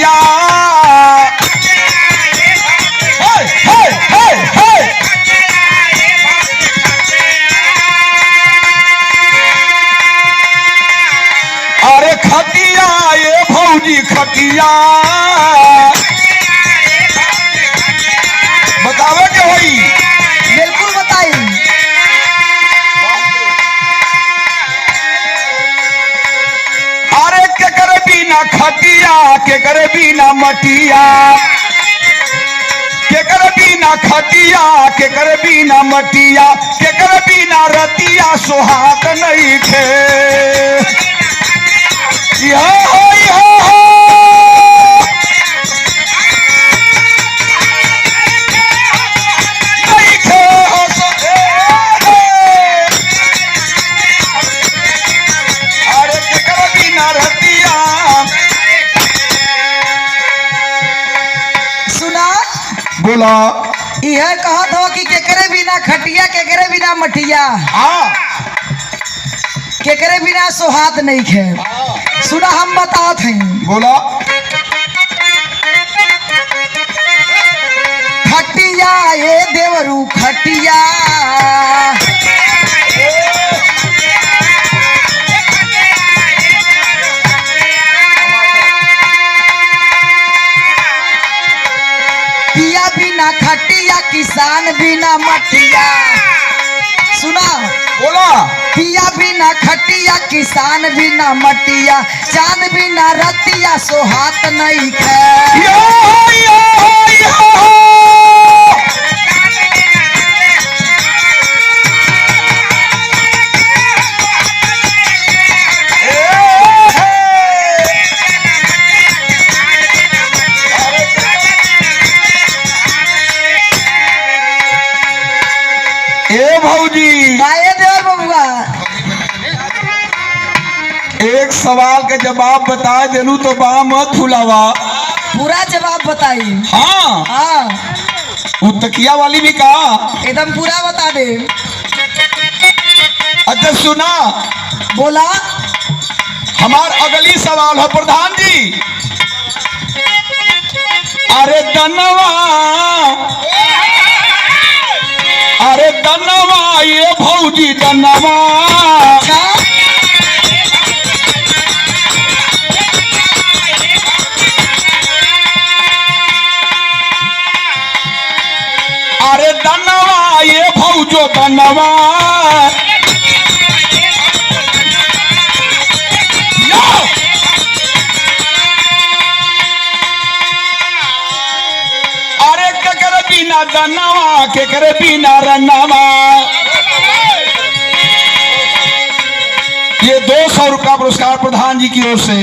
खटिया अरे खटिया ये भौजी खटिया बतावे के होई बिल्कुल बताई। अरे के करे बिना खटिया के करे बिना मटिया के करे बिना खटिया के करे बिना मटिया के करे बिना रतिया सुहाग नहीं खे बोला यह कहत हो कि केकरे बिना खटिया केकरे बिना मटिया केकरे बिना सुहाग नहीं खे। सुना हम बतात हैं। बोला खटिया ये देवरू खटिया पिया बिना खटिया किसान बिना मटिया। सुना बोला पिया बिना खटिया किसान बिना मटिया चांद बिना रतिया सोहात नहीं खे। भौजी गाये देवर बबुआ एक सवाल का जवाब बता देलू तो बा मत फुलावा पूरा जवाब बताई। हाँ हाँ वो तकिया वाली भी कहा एकदम पूरा बता दे। अच्छा सुना बोला हमार अगली सवाल है प्रधान जी। अरे दनवा अरे दनवा ये भौजी दनवा अरे दनवा ये भौजो दनवा अरे केकर बिना दनवा केकर बिना रनवा। ये 200 रुपया पुरस्कार प्रधान जी की ओर से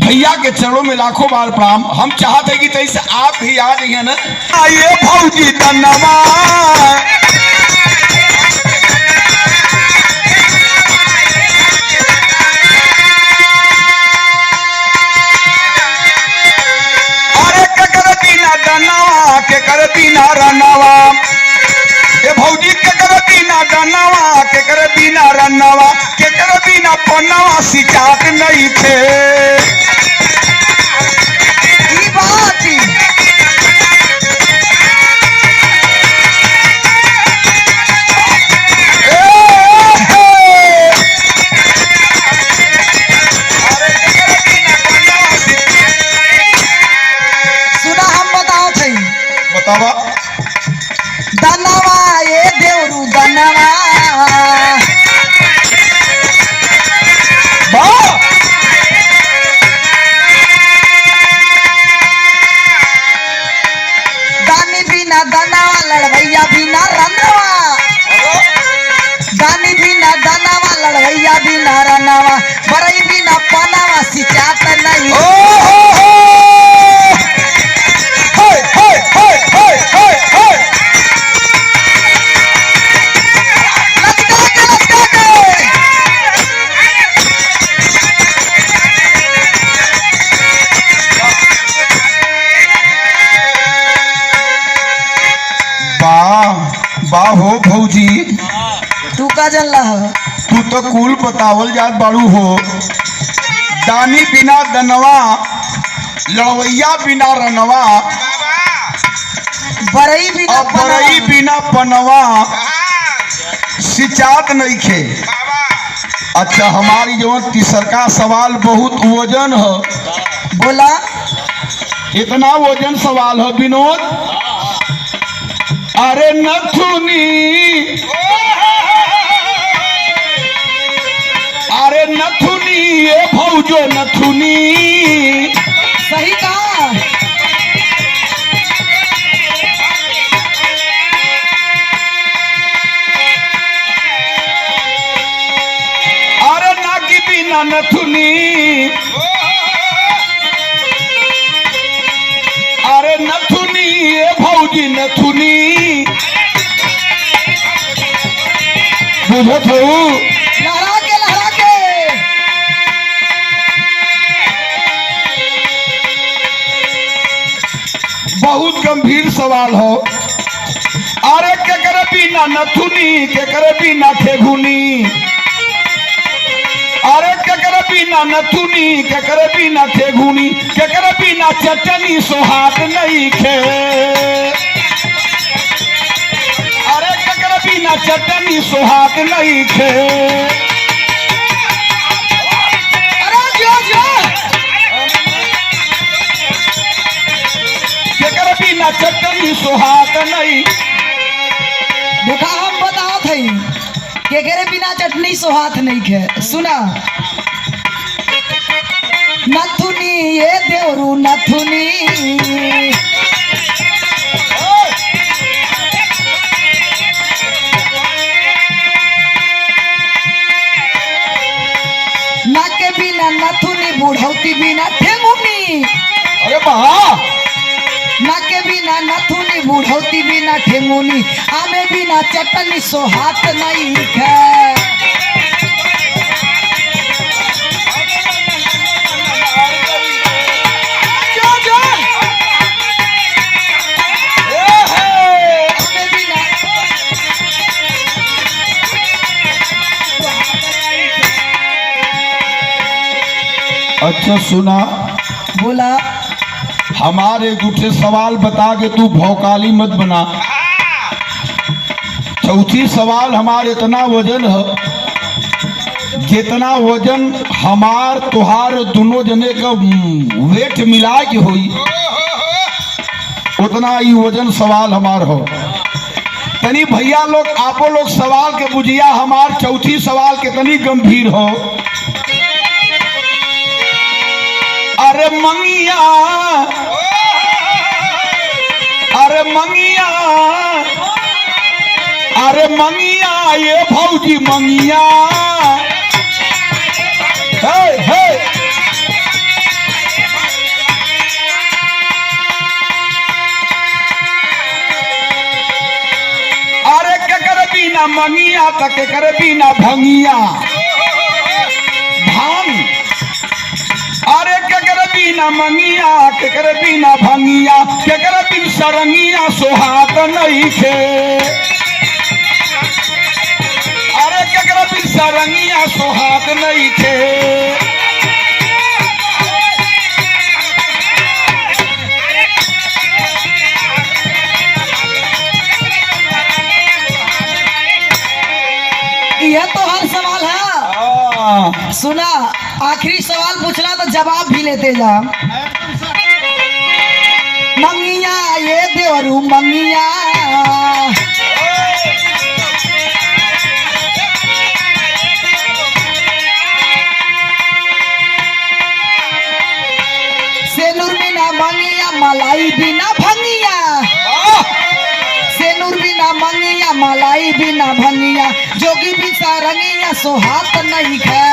भैया के चरणों में लाखों बार प्रणाम। हम चाहते हैं कि तैसे आप भी आ जाइए ना। ये भौजी दनवा अरे केकर बिना दनवा केकर बिना रनवा। ये भौजी केकर बिना दनवा केकर बिना रनवा केकर बिना पनवा सिचात नहीं थे। बतावा दनवा ये देवरू दनवा दानी बिना दनवा लड़वैया बिना रनवा। दानी बिना दनवा लड़वैया बिना रनवा बरई बिना पनवा सिचात नहीं। वाह हो भौजी तू का जल रहा तू तो कुल बतावल जात बाड़ू हो। दानी बिना दनवा लड़वैया बिना रनवा बरई बिना और बरई बिना पनवा सिचात नहीं खे। अच्छा हमारी जो तीसरका सवाल बहुत वजन है। बोला इतना वजन सवाल है विनोद। अरे नथुनी, अरे नथुनी ये भौजो नथुनी। सही कहा। अरे नागी बिना नथुनी, अरे नथुनी ये भौजी नथुनी। बुझत हो? लहरा के लहरा के। बहुत गंभीर सवाल हो। अरे के करे बिना नथुनी, के करे बिना ठेगुनी। अरे के करे बिना नथुनी, के करे बिना ठेगुनी, के करे बिना चटनी सोहात नहीं खे। अरे के करे बिना चटनी सोहात नहीं खे। अरे जो जो के करे बिना चटनी सोहात नहीं। देखा हम बतावत हई केकरे बिना चटनी सोहात नहीं खे। सुना नथुनी ये देवरू नथुनी। ना के बिना नथुनी बुढ़ौती बिना ठेंगुनी। अरे बहा ना के बिना नथुनी बुढ़ौती बिना ठेंगुनी। आमे बिना चटनी सोहात नहीं खे। जो जो आमे बिना अच्छा सुना। बोला हमारे गुठे सवाल बता के तू भौकाली मत बना। चौथी सवाल हमारे इतना वजन है, जितना वजन हमार तुहार दोनों जने का वेट मिला के होई उतना ही वजन सवाल हमार हो। तनी भैया लोग आपो लोग सवाल के बुझिया हमार चौथी सवाल कितनी गंभीर हो। अरे मंगिया, अरे मंगिया, अरे मंगिया ये भौजी मंगिया। हे हे अरे केकर बिना मंगिया त केकर बिना भंगिया भांग। अरे केकर बिना मंगिया, केकर बिना भंगिया, केकर बिन सरंगिया सोहात नहीं खे। अरे केकर बिन सरंगिया सोहात नहीं खे। यह तो हर सवाल है। सुना आखिरी सवाल पूछना तो जवाब भी लेते जा। मंगिया ये देवरू मंगिया। सेनुर बिना मंगिया मलाई बिना भंगिया। सेनुर बिना मंगिया मलाई बिना भंगिया। जोगी भी सारंगिया सोहात नहीं खे।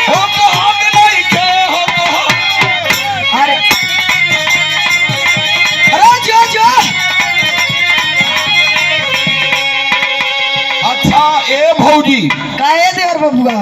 हो तो हाथ नहीं खे, हो तो अरे अरे जो जो अच्छा ए भौजी काहे देवर बबुआ।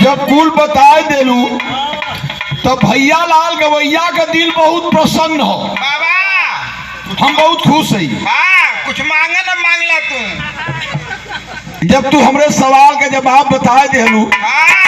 जब कुल बताए देलू तो भैया लाल गवैया का दिल बहुत प्रसन्न हो। बाबा हम बहुत खुश है। हाँ कुछ मांगा ना मांगला तू। जब तू हमरे सवाल का जवाब बता देलू हाँ